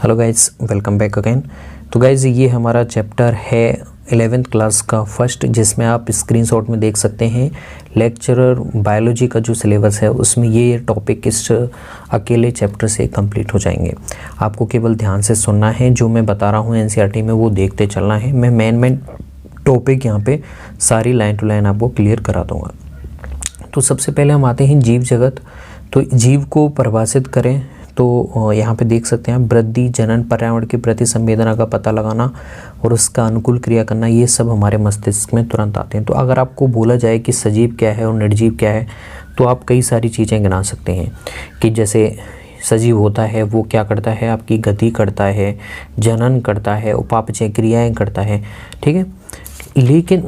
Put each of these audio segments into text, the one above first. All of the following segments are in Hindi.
Hello guys, welcome back again. तो गाइज ये हमारा चैप्टर है 11th क्लास का फर्स्ट, जिसमें आप स्क्रीनशॉट में देख सकते हैं लेक्चरर बायोलॉजी का जो सिलेबस है उसमें ये टॉपिक इस अकेले चैप्टर से कंप्लीट हो जाएंगे। आपको केवल ध्यान से सुनना है, जो मैं बता रहा हूँ एनसीईआरटी में वो देखते चलना है। मैं मेन टॉपिक यहाँ पे सारी लाइन टू लाइन आपको क्लियर करा दूँगा। तो सबसे पहले हम आते हैं जीव जगत। तो जीव को परिभाषित करें तो यहाँ पे देख सकते हैं वृद्धि, जनन, पर्यावरण के प्रति संवेदना का पता लगाना और उसका अनुकूल क्रिया करना, ये सब हमारे मस्तिष्क में तुरंत आते हैं। तो अगर आपको बोला जाए कि सजीव क्या है और निर्जीव क्या है तो आप कई सारी चीज़ें गिना सकते हैं कि जैसे सजीव होता है वो क्या करता है, आपकी गति करता है, जनन करता है, उपापचय क्रियाएँ करता है, ठीक है। लेकिन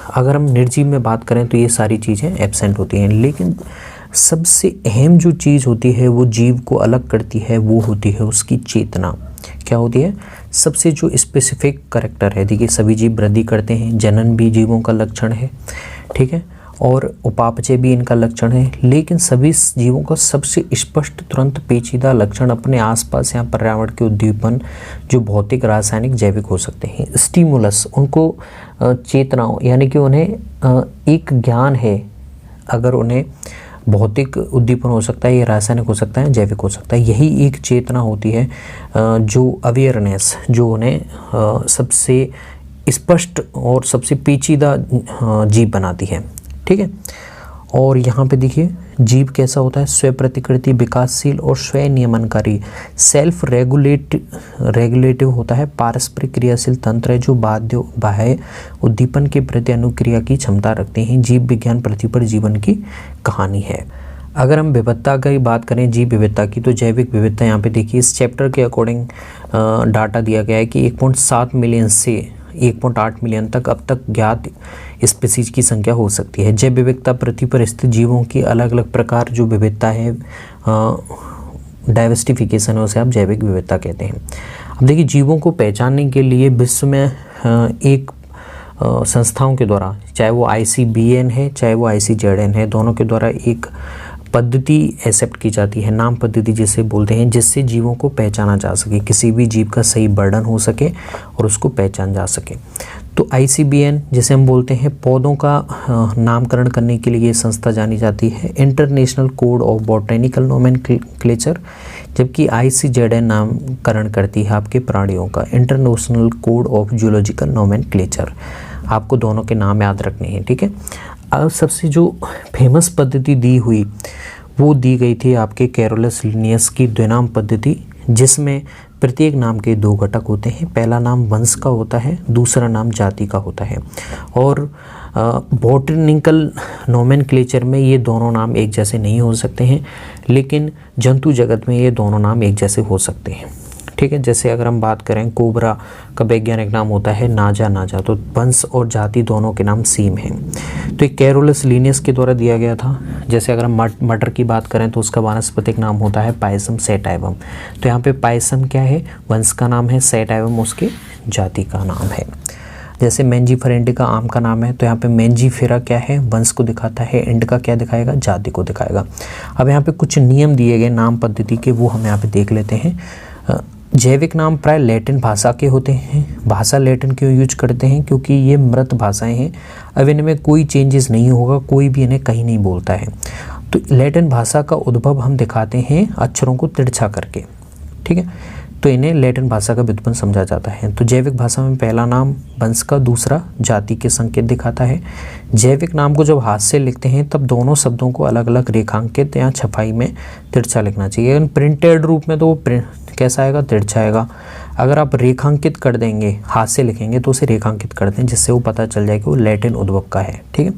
अगर हम निर्जीव में बात करें तो ये सारी चीज़ें एब्सेंट होती हैं। लेकिन सबसे अहम जो चीज़ होती है वो जीव को अलग करती है वो होती है उसकी चेतना। क्या होती है? सबसे जो स्पेसिफिक कैरेक्टर है। देखिए सभी जीव वृद्धि करते हैं, जनन भी जीवों का लक्षण है, ठीक है, और उपापचय भी इनका लक्षण है। लेकिन सभी जीवों का सबसे स्पष्ट तुरंत पेचीदा लक्षण अपने आसपास या पर्यावरण के उद्दीपन जो भौतिक, रासायनिक, जैविक हो सकते हैं, स्टिमुलस, उनको चेतनाओं यानी कि उन्हें एक ज्ञान है। अगर उन्हें भौतिक उद्दीपन हो सकता है, ये रासायनिक हो सकता है, जैविक हो सकता है, यही एक चेतना होती है जो अवेयरनेस, जो उन्हें सबसे स्पष्ट और सबसे पेचीदा जीव बनाती है, ठीक है। और यहाँ पे देखिए जीव कैसा होता है, स्वयं प्रतिकृति, विकासशील और स्वयं नियमनकारी, सेल्फ रेगुलेटिव होता है, पारस्परिक क्रियाशील तंत्र है जो बाह्य उद्दीपन के प्रति अनुक्रिया की क्षमता रखते हैं। जीव विज्ञान पृथ्वी पर जीवन की कहानी है। अगर हम विविधता की बात करें, जीव विविधता की, तो जैविक विविधता यहाँ पे देखिए इस चैप्टर के अकॉर्डिंग डाटा दिया गया है कि 1.7 मिलियन से 1.8 मिलियन तक अब तक ज्ञात स्पीसीज की संख्या हो सकती है। जैव विविधता पृथ्वी पर स्थित जीवों की अलग अलग प्रकार जो विविधता है, डाइवर्सिफिकेशन है, उसे आप जैविक विविधता कहते हैं। अब देखिए जीवों को पहचानने के लिए विश्व में एक संस्थाओं के द्वारा, चाहे वो ICBN है चाहे वो ICZN है, दोनों के द्वारा एक पद्धति एक्सेप्ट की जाती है, नाम पद्धति जिसे बोलते हैं, जिससे जीवों को पहचाना जा सके, किसी भी जीव का सही वर्णन हो सके और उसको पहचान जा सके। तो ICBN जिसे हम बोलते हैं पौधों का नामकरण करने के लिए ये संस्था जानी जाती है, international code of botanical nomenclature, जबकि ICZN नामकरण करती है आपके प्राणियों का, international code of zoological nomenclature. आपको दोनों के नाम याद रखने हैं, ठीक है। अब सबसे जो फेमस पद्धति दी हुई वो दी गई थी आपके कैरोलस लिनियस की द्विनाम पद्धति, जिसमें प्रत्येक नाम के 2 घटक होते हैं। पहला नाम वंश का होता है, दूसरा नाम जाति का होता है। और बॉटनिकल नोमेनक्लेचर में ये दोनों नाम एक जैसे नहीं हो सकते हैं, लेकिन जंतु जगत में ये दोनों नाम एक जैसे हो सकते हैं, ठीक है। जैसे अगर हम बात करें कोबरा का वैज्ञानिक नाम होता है नाजा, तो वंश और जाति दोनों के नाम सेम हैं। तो एक कैरोलस लिनियस के द्वारा दिया गया था। जैसे अगर हम मटर की बात करें तो उसका वानस्पतिक नाम होता है पायसम सैटाइवम। तो यहाँ पे पायसम क्या है, वंश का नाम है, सैटाइवम उसके जाति का नाम है। जैसे मैंजीफेरा इंडिका आम का नाम है, तो यहाँ पे मैंजीफेरा क्या है, वंश को दिखाता है, इंडिका क्या दिखाएगा, जाति को दिखाएगा। अब यहाँ पे कुछ नियम दिए गए नाम पद्धति के, वो हम यहाँ पे देख लेते हैं। जैविक नाम प्राय लैटिन भाषा के होते हैं। भाषा लैटिन क्यों यूज करते हैं? क्योंकि ये मृत भाषाएं हैं, अब इनमें कोई चेंजेस नहीं होगा, कोई भी इन्हें कहीं नहीं बोलता है। तो लैटिन भाषा का उद्भव हम दिखाते हैं अक्षरों को तिरछा करके, ठीक है। तो इन्हें लैटिन भाषा का व्युत्पन्न समझा जाता है। तो जैविक भाषा में पहला नाम वंश का, दूसरा जाति के संकेत दिखाता है। जैविक नाम को जब हाथ से लिखते हैं तब दोनों शब्दों को अलग अलग रेखांकित या छपाई में तिरछा लिखना चाहिए। प्रिंटेड रूप में तो वो कैसा आएगा, तिरछा आएगा। अगर आप रेखांकित कर देंगे, हाथ से लिखेंगे तो उसे रेखांकित कर दें, जिससे वो पता चल जाए कि वो लैटिन उद्भव का है, ठीक है।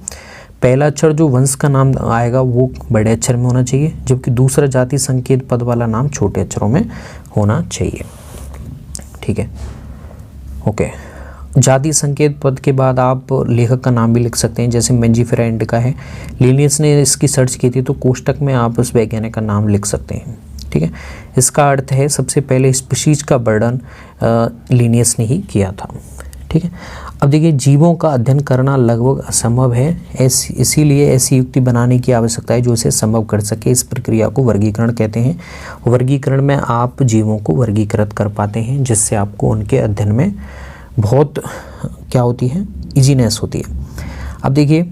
पहला अक्षर जो वंश का नाम आएगा वो बड़े अक्षर में होना चाहिए, जबकि दूसरा जाति संकेत पद वाला नाम छोटे अक्षरों में होना चाहिए, ठीक है, ओके। जाति संकेत पद के बाद आप लेखक का नाम भी लिख सकते हैं, जैसे मैंजीफेरा इंडिका है, लिनियस ने इसकी सर्च की थी, तो कोष्टक में आप उस वैज्ञानिक का नाम लिख सकते हैं, ठीक है। इसका अर्थ है सबसे पहले स्पीशीज का वर्णन लिनियस ने ही किया था, ठीक है। अब देखिए, जीवों का अध्ययन करना लगभग असंभव है, इसीलिए ऐसी युक्ति बनाने की आवश्यकता है जो इसे संभव कर सके। इस प्रक्रिया को वर्गीकरण कहते हैं। वर्गीकरण में आप जीवों को वर्गीकृत कर पाते हैं, जिससे आपको उनके अध्ययन में बहुत क्या होती है, इजीनेस होती है। अब देखिए,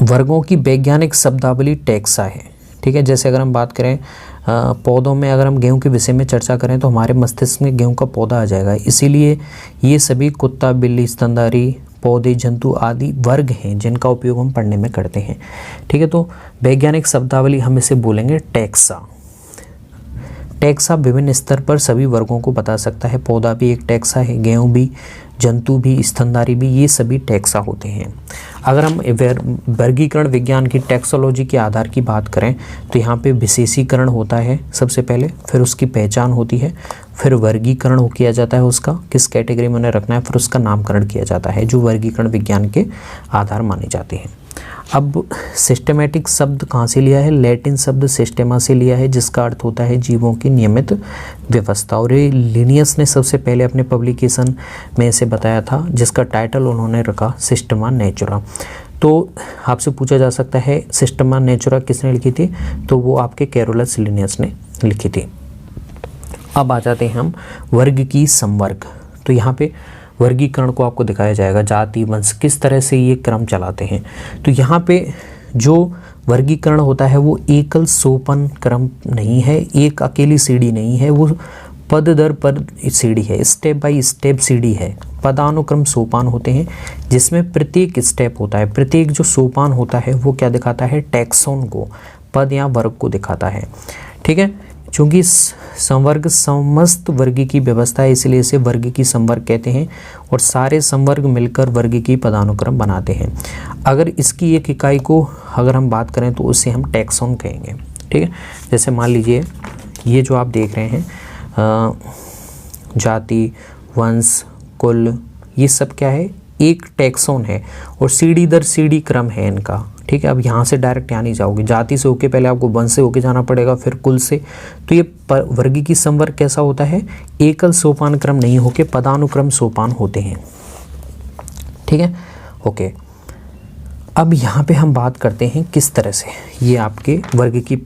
वर्गों की वैज्ञानिक शब्दावली टैक्सा है, ठीक है। जैसे अगर हम बात करें पौधों में, अगर हम गेहूं के विषय में चर्चा करें तो हमारे मस्तिष्क में गेहूं का पौधा आ जाएगा। इसीलिए ये सभी कुत्ता, बिल्ली, स्तनधारी, पौधे, जंतु आदि वर्ग हैं जिनका उपयोग हम पढ़ने में करते हैं, ठीक है। तो वैज्ञानिक शब्दावली हम इसे बोलेंगे टैक्सा। टैक्सा विभिन्न स्तर पर सभी वर्गों को बता सकता है। पौधा भी एक टैक्सा है, गेहूं भी, जंतु भी, स्तनधारी भी, ये सभी टैक्सा होते हैं। अगर हम वर्गीकरण विज्ञान की टैक्सोलॉजी के आधार की बात करें तो यहाँ पे विशेषीकरण होता है सबसे पहले, फिर उसकी पहचान होती है, फिर वर्गीकरण किया जाता है उसका, किस कैटेगरी में उन्हें रखना है, फिर उसका नामकरण किया जाता है, जो वर्गीकरण विज्ञान के आधार माने जाते हैं। अब सिस्टमेटिक शब्द कहाँ से लिया है? लैटिन शब्द सिस्टेमा से लिया है, जिसका अर्थ होता है जीवों की नियमित व्यवस्था। और ये लिनियस ने सबसे पहले अपने पब्लिकेशन में इसे बताया था, जिसका टाइटल उन्होंने रखा सिस्टमा नेचुरा। तो आपसे पूछा जा सकता है सिस्टमा नेचुरा किसने लिखी थी? तो वो आपके कैरोलस लिनियस ने लिखी थी। अब आ जाते हैं हम वर्ग की संवर्ग। तो यहाँ पे वर्गीकरण को आपको दिखाया जाएगा, जाति, वंश, किस तरह से ये क्रम चलाते हैं। तो यहाँ पे जो वर्गीकरण होता है वो एकल सोपान क्रम नहीं है, एक अकेली सीढ़ी नहीं है, वो पद दर पद सीढ़ी है, स्टेप बाय स्टेप सीढ़ी है। पदानुक्रम सोपान होते हैं, जिसमें प्रत्येक स्टेप होता है, प्रत्येक जो सोपान होता है वो क्या दिखाता है? टैक्सोन को, पद या वर्ग को दिखाता है, ठीक है। चूँकि संवर्ग समस्त वर्ग की व्यवस्था है, इसलिए इसे वर्ग की संवर्ग कहते हैं, और सारे संवर्ग मिलकर वर्ग की पदानुक्रम बनाते हैं। अगर इसकी एक इकाई को अगर हम बात करें तो उसे हम टैक्सोन कहेंगे, ठीक है। जैसे मान लीजिए ये जो आप देख रहे हैं जाति, वंश, कुल, ये सब क्या है? एक टैक्सोन है, और सीढ़ी दर सीढ़ी क्रम है इनका, ठीक है। अब यहाँ से डायरेक्ट यहाँ नहीं जाओगे, जाति से होके पहले आपको वंश से होके जाना पड़ेगा, फिर कुल से। तो ये वर्ग की संवर्ग कैसा होता है? एकल सोपान क्रम नहीं होके पदानुक्रम सोपान होते हैं, ठीक है, ओके। अब यहाँ पे हम बात करते हैं किस तरह से ये आपके वर्ग की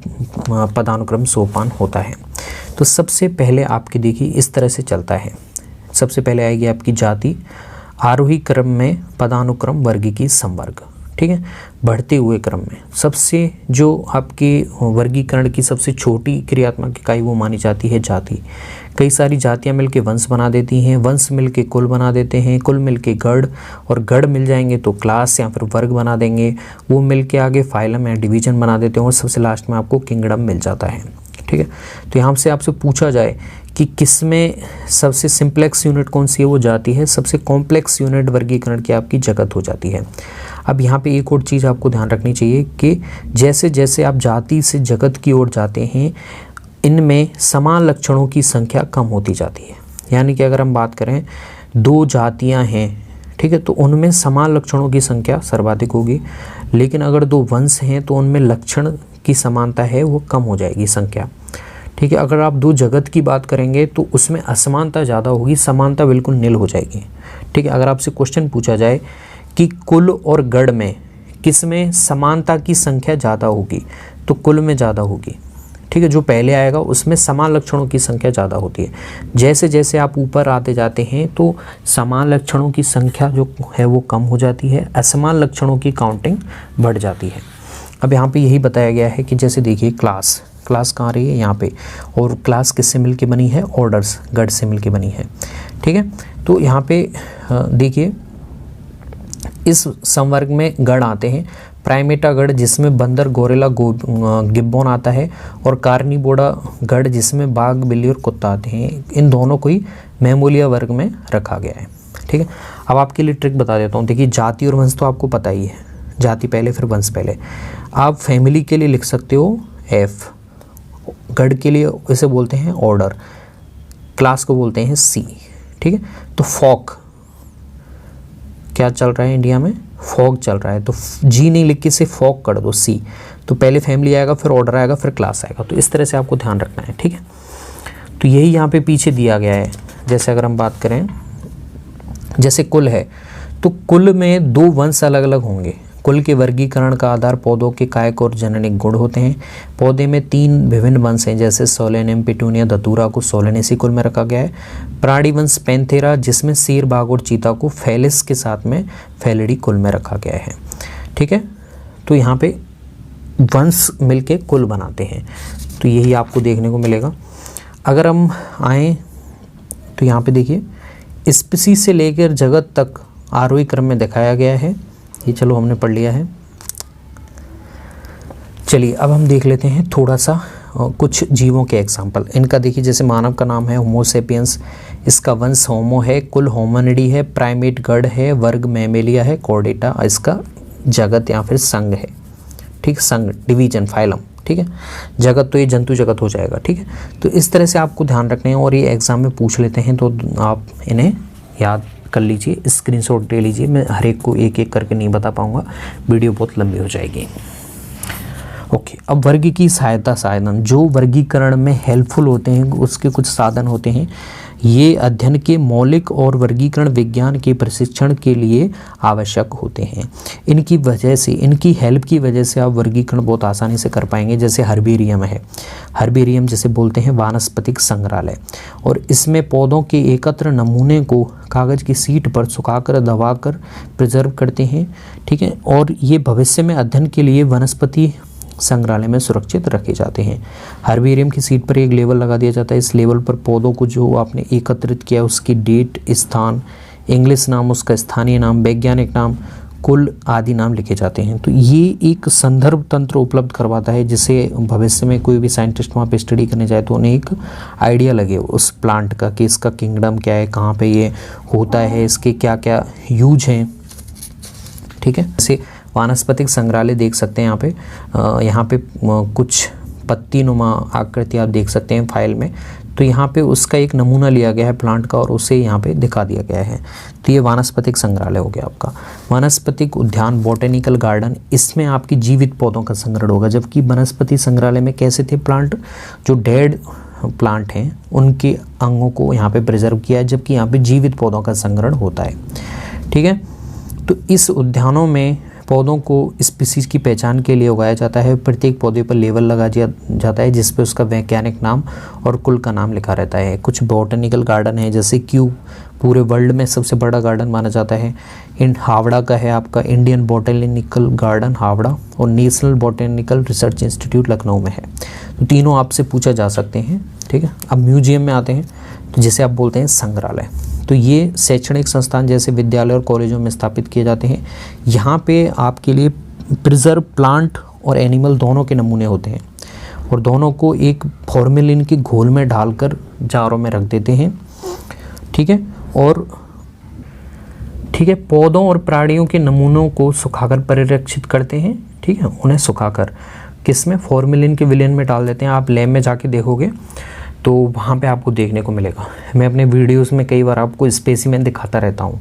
पदानुक्रम सोपान होता है। तो सबसे पहले आपकी देखिए इस तरह से चलता है। सबसे पहले आएगी आपकी जाति, आरोही क्रम में पदानुक्रम वर्ग की संवर्ग, ठीक है। बढ़ते हुए क्रम में सबसे जो आपके वर्गीकरण की सबसे छोटी क्रियात्मक इकाई वो मानी जाती है जाति। कई सारी जातियां मिलके वंश बना देती हैं, वंश मिलके कुल बना देते हैं, कुल मिलके गढ़, और गढ़ मिल जाएंगे तो क्लास या फिर वर्ग बना देंगे, वो मिलके आगे फाइलम या डिवीजन बना देते हैं, और सबसे लास्ट में आपको किंगडम मिल जाता है, ठीक है। तो यहाँ से आपसे पूछा जाए कि किसमें सबसे सिंप्लेक्स यूनिट कौन सी है? वो जाति है। सबसे कॉम्प्लेक्स यूनिट वर्गीकरण की आपकी जगत हो जाती है। अब यहाँ पे एक और चीज़ आपको ध्यान रखनी चाहिए कि जैसे जैसे आप जाति से जगत की ओर जाते हैं, इनमें समान लक्षणों की संख्या कम होती जाती है। यानी कि अगर हम बात करें दो जातियाँ हैं, ठीक है, तो उनमें समान लक्षणों की संख्या सर्वाधिक होगी, लेकिन अगर दो वंश हैं तो उनमें लक्षण की समानता है वो कम हो जाएगी संख्या, ठीक है। अगर आप दो जगत की बात करेंगे तो उसमें असमानता ज़्यादा होगी, समानता बिल्कुल नील हो जाएगी, ठीक है। अगर आपसे क्वेश्चन पूछा जाए कि कुल और गढ़ में किसमें समानता की संख्या ज़्यादा होगी, तो कुल में ज़्यादा होगी, ठीक है। जो पहले आएगा उसमें समान लक्षणों की संख्या ज़्यादा होती है। जैसे जैसे आप ऊपर आते जाते हैं तो समान लक्षणों की संख्या जो है वो कम हो जाती है, असमान लक्षणों की काउंटिंग बढ़ जाती है। अब यहाँ पे यही बताया गया है कि जैसे देखिए क्लास कहाँ रही है? यहाँ पे। और क्लास किससे मिलके बनी है? ऑर्डर्स, गढ़ से मिलके बनी है, ठीक है। तो यहाँ पे देखिए इस संवर्ग में गढ़ आते हैं। प्राइमेटा गढ़ जिसमें बंदर, गोरिल्ला, गिब्बॉन आता है, और कार्निवोरा गढ़ जिसमें बाघ, बिल्ली और कुत्ता आते हैं। इन दोनों को ही मैमोलिया वर्ग में रखा गया है, ठीक है। अब आपके लिए ट्रिक बता देता हूँ। देखिए जाति और वंश तो आपको पता ही है, जाति पहले फिर वंश पहले। आप फैमिली के लिए लिख सकते हो एफ, गढ़ के लिए इसे बोलते हैं ऑर्डर, क्लास को बोलते हैं सी, ठीक है। तो फॉक क्या चल रहा है इंडिया में? फॉग चल रहा है, तो जी नहीं लिख के इसे फॉग कर दो, सी। तो पहले फैमिली आएगा, फिर ऑर्डर आएगा, फिर क्लास आएगा। तो इस तरह से आपको ध्यान रखना है, ठीक है। तो यही यहाँ पे पीछे दिया गया है। जैसे अगर हम बात करें जैसे कुल है तो कुल में 2 वंश अलग अलग होंगे। कुल के वर्गीकरण का आधार पौधों के कायक और जननिक गुण होते हैं। पौधे में 3 विभिन्न वंश हैं, जैसे सोलेनियम, पिटूनिया, धतूरा को सोलेनेसी कुल में रखा गया है। प्राणी वंश पैंथेरा, जिसमें शेर, बाघ और चीता को फेलिस के साथ में फेलिडी कुल में रखा गया है। ठीक है, तो यहाँ पे वंश मिलके कुल बनाते हैं, तो यही आपको देखने को मिलेगा। अगर हम आए तो यहाँ पे देखिए स्पीसीज से लेकर जगत तक आरोही क्रम में दिखाया गया है। ये चलो हमने पढ़ लिया है। चलिए अब हम देख लेते हैं थोड़ा सा कुछ जीवों के एग्जाम्पल। इनका देखिए, जैसे मानव का नाम है होमो सेपियंस, इसका वंश होमो है, कुल होमिनिडी है, प्राइमेट गढ़ है, वर्ग मैमेलिया है, कॉर्डेटा इसका जगत या फिर संघ है। ठीक, संघ डिवीजन फाइलम। ठीक है, जगत तो ये जंतु जगत हो जाएगा। ठीक है, तो इस तरह से आपको ध्यान रखने हैं और ये एग्जाम में पूछ लेते हैं, तो आप इन्हें याद कर लीजिए, स्क्रीनशॉट ले लीजिए। मैं हर एक को एक एक करके नहीं बता पाऊंगा, वीडियो बहुत लंबी हो जाएगी। ओके, अब वर्ग की सहायता साधन, जो वर्गीकरण में हेल्पफुल होते हैं उसके कुछ साधन होते हैं। ये अध्ययन के मौलिक और वर्गीकरण विज्ञान के प्रशिक्षण के लिए आवश्यक होते हैं। इनकी वजह से, इनकी हेल्प की वजह से आप वर्गीकरण बहुत आसानी से कर पाएंगे। जैसे हर्बेरियम है, हर्बेरियम जैसे बोलते हैं वानस्पतिक संग्रहालय, और इसमें पौधों के एकत्र नमूने को कागज़ की शीट पर सुखाकर दबाकर प्रिजर्व करते हैं। ठीक है, और ये भविष्य में अध्ययन के लिए वनस्पति संग्रहालय में सुरक्षित रखे जाते हैं। हर्बेरियम की सीट पर एक लेबल लगा दिया जाता है। इस लेबल पर पौधों को जो आपने एकत्रित किया उसकी डेट, स्थान, इंग्लिश नाम, उसका स्थानीय नाम, वैज्ञानिक नाम, कुल आदि नाम लिखे जाते हैं। तो ये एक संदर्भ तंत्र उपलब्ध करवाता है, जिससे भविष्य में कोई भी साइंटिस्ट वहाँ पे स्टडी करने जाए तो उन्हें एक आइडिया लगे उस प्लांट का कि इसका किंगडम क्या है, कहाँ पे ये होता है, इसके क्या क्या यूज हैं। ठीक है, जैसे वानस्पतिक संग्रहालय देख सकते हैं यहाँ पे कुछ पत्ती नुमा आकृति आप देख सकते हैं फाइल में। तो यहाँ पे उसका एक नमूना लिया गया है प्लांट का और उसे यहाँ पे दिखा दिया गया है। तो ये वानस्पतिक संग्रहालय हो गया आपका। वानस्पतिक उद्यान, बॉटेनिकल गार्डन, इसमें आपकी जीवित पौधों का संग्रहण होगा, जबकि वनस्पति संग्रहालय में कैसे थे प्लांट, जो डेड प्लांट हैं उनके अंगों को यहाँ पे प्रिजर्व किया है, जबकि यहाँ पे जीवित पौधों का संग्रहण होता है। ठीक है, तो इस उद्यानों में पौधों को स्पीसीज की पहचान के लिए उगाया जाता है। प्रत्येक पौधे पर लेबल लगा दिया जाता है जिस पे उसका वैज्ञानिक नाम और कुल का नाम लिखा रहता है। कुछ बॉटेनिकल गार्डन है, जैसे क्यू पूरे वर्ल्ड में सबसे बड़ा गार्डन माना जाता है। हावड़ा का है आपका इंडियन बॉटेनिकल गार्डन हावड़ा, और national botanical research institute Lucknow में है। तो तीनों आपसे पूछा जा सकते हैं। ठीक है, अब म्यूजियम में आते हैं, तो जिसे आप बोलते हैं संग्रहालय। तो ये शैक्षणिक संस्थान जैसे विद्यालय और कॉलेजों में स्थापित किए जाते हैं। यहाँ पे आपके लिए प्रिजर्व प्लांट और एनिमल दोनों के नमूने होते हैं, और दोनों को एक फॉर्मेलिन के घोल में डालकर जारों में रख देते हैं। ठीक है, और ठीक है, पौधों और प्राणियों के नमूनों को सुखाकर परिरक्षित करते हैं। ठीक है, उन्हें सुखाकर किसमें, फॉर्मेलिन के विलेन में डाल देते हैं। आप लैब में जाके देखोगे तो वहाँ पे आपको देखने को मिलेगा। मैं अपने वीडियोस में कई बार आपको स्पेसिमेन दिखाता रहता हूँ।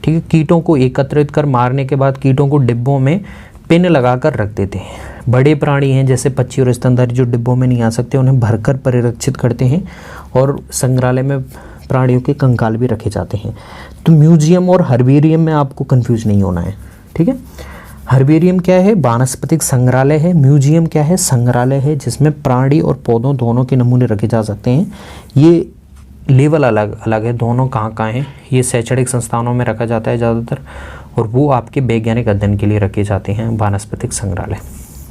ठीक है, कीटों को एकत्रित कर मारने के बाद कीटों को डिब्बों में पिन लगाकर रख देते हैं। बड़े प्राणी हैं जैसे पक्षी और स्तनधारी जो डिब्बों में नहीं आ सकते, उन्हें भरकर परिरक्षित करते हैं, और संग्रहालय में प्राणियों के कंकाल भी रखे जाते हैं। तो म्यूजियम और हर्बेरियम में आपको कन्फ्यूज नहीं होना है। ठीक है, हर्बेरियम क्या है, वानस्पतिक संग्रहालय है। म्यूजियम क्या है, संग्रहालय है जिसमें प्राणी और पौधों दोनों के नमूने रखे जा सकते हैं। ये लेवल अलग अलग है, दोनों कहाँ हैं। ये शैक्षणिक संस्थानों में रखा जाता है ज़्यादातर, और वो आपके वैज्ञानिक अध्ययन के लिए रखे जाते हैं वानस्पतिक संग्रहालय।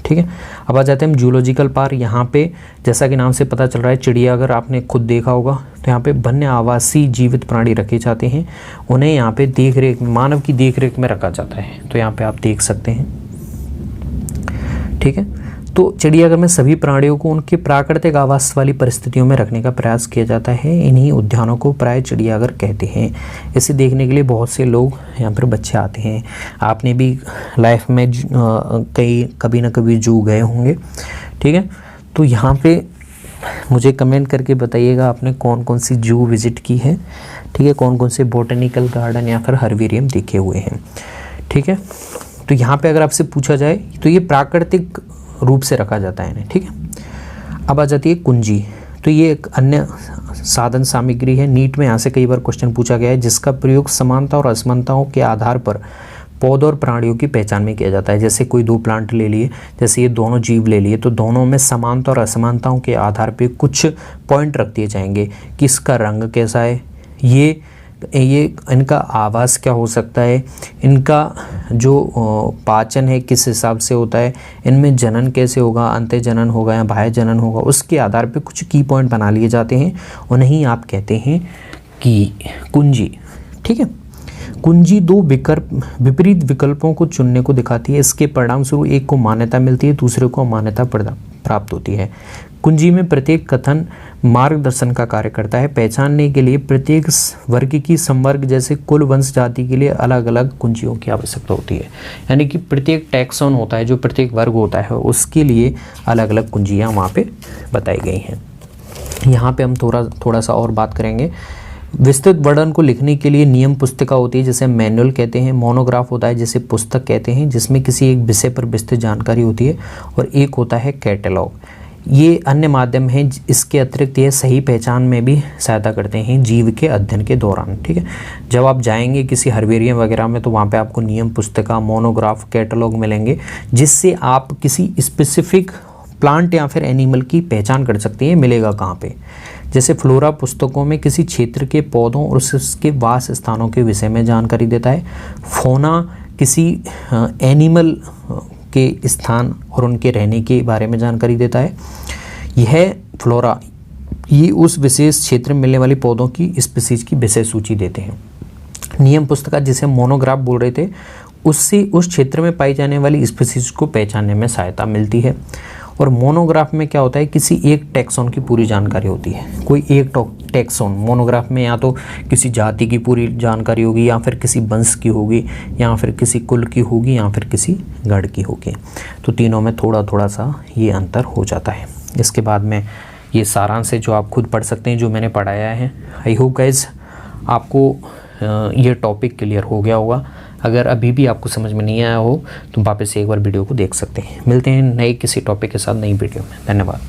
ठीक है, अब आ जाते हैं हम जूलॉजिकल पार्क। यहाँ पे जैसा कि नाम से पता चल रहा है चिड़ियाघर, आपने खुद देखा होगा। तो यहाँ पे वन्य आवासीय जीवित प्राणी रखे जाते हैं, उन्हें यहाँ पे देख रेख, मानव की देख रेख में रखा जाता है। तो यहाँ पे आप देख सकते हैं। ठीक है, तो चिड़ियाघर में सभी प्राणियों को उनके प्राकृतिक आवास वाली परिस्थितियों में रखने का प्रयास किया जाता है। इन्हीं उद्यानों को प्राय चिड़ियाघर कहते हैं। इसे देखने के लिए बहुत से लोग यहाँ पर बच्चे आते हैं। आपने भी लाइफ में कभी ना कभी जू गए होंगे। ठीक है, तो यहाँ पे मुझे कमेंट करके बताइएगा आपने कौन कौन सी जू विजिट की है। ठीक है, कौन कौन से बॉटेनिकल गार्डन या फिर हर्बेरियम देखे हुए हैं। ठीक है, तो यहाँ पे अगर आपसे पूछा जाए तो ये प्राकृतिक रूप से रखा जाता है इन्हें। ठीक है, अब आ जाती है कुंजी। तो ये एक अन्य साधन सामग्री है। नीट में यहाँ से कई बार क्वेश्चन पूछा गया है, जिसका प्रयोग समानता और असमानताओं के आधार पर पौधों और प्राणियों की पहचान में किया जाता है। जैसे कोई दो प्लांट ले लिए, जैसे ये दोनों जीव ले लिए, तो दोनों में समानता और असमानताओं के आधार पे कुछ पॉइंट रख दिए जाएंगे कि इसका रंग कैसा है, ये इनका आवास क्या हो सकता है, इनका जो पाचन है किस हिसाब से होता है, इनमें जनन कैसे होगा, अंतः जनन होगा या बाह्य जनन होगा, उसके आधार पे कुछ की पॉइंट बना लिए जाते हैं, उन्हें आप कहते हैं कि कुंजी। ठीक है, कुंजी दो विपरीत विकल्पों को चुनने को दिखाती है। इसके परिणाम स्वरूप एक को मान्यता मिलती है, दूसरे को अमान्यता प्राप्त होती है। कुंजी में प्रत्येक कथन मार्गदर्शन का कार्य करता है। पहचानने के लिए प्रत्येक वर्ग की संवर्ग जैसे कुल वंश जाति के लिए अलग अलग कुंजियों की आवश्यकता होती है। यानी कि प्रत्येक टैक्सॉन होता है, जो प्रत्येक वर्ग होता है, उसके लिए अलग अलग कुंजियाँ वहाँ पे बताई गई हैं। यहाँ पे हम थोड़ा सा और बात करेंगे। विस्तृत वर्णन को लिखने के लिए नियम पुस्तिका होती है, जिसे मैनुअल कहते हैं। मोनोग्राफ होता है, जिसे पुस्तक कहते हैं, जिसमें किसी एक विषय पर विस्तृत जानकारी होती है। और एक होता है कैटलॉग। ये अन्य माध्यम हैं। इसके अतिरिक्त ये सही पहचान में भी सहायता करते हैं जीव के अध्ययन के दौरान। ठीक है, जब आप जाएंगे किसी हर्बेरियम वगैरह में, तो वहाँ पे आपको नियम पुस्तिका, मोनोग्राफ, कैटलॉग मिलेंगे, जिससे आप किसी स्पेसिफिक प्लांट या फिर एनिमल की पहचान कर सकते हैं मिलेगा कहाँ पे। जैसे फ्लोरा पुस्तकों में किसी क्षेत्र के पौधों और उसके वास स्थानों के विषय में जानकारी देता है। फोना किसी एनिमल के स्थान और उनके रहने के बारे में जानकारी देता है। यह फ्लोरा ये उस विशेष क्षेत्र में मिलने वाली पौधों की स्पीसीज की विषय सूची देते हैं। नियम पुस्तिका, जिसे मोनोग्राफ बोल रहे थे, उससे उस क्षेत्र में पाई जाने वाली स्पीसीज को पहचानने में सहायता मिलती है। और मोनोग्राफ में क्या होता है, किसी एक टैक्सॉन की पूरी जानकारी होती है। कोई एक टैक्सॉन मोनोग्राफ में या तो किसी जाति की पूरी जानकारी होगी, या फिर किसी वंश की होगी, या फिर किसी कुल की होगी, या फिर किसी गण की होगी। तो तीनों में थोड़ा थोड़ा सा ये अंतर हो जाता है। इसके बाद में ये सारांश है जो आप खुद पढ़ सकते हैं, जो मैंने पढ़ाया है। आई होप गाइज आपको ये टॉपिक क्लियर हो गया होगा। अगर अभी भी आपको समझ में नहीं आया हो तो वापस से एक बार वीडियो को देख सकते हैं। मिलते हैं नए किसी टॉपिक के साथ नई वीडियो में। धन्यवाद।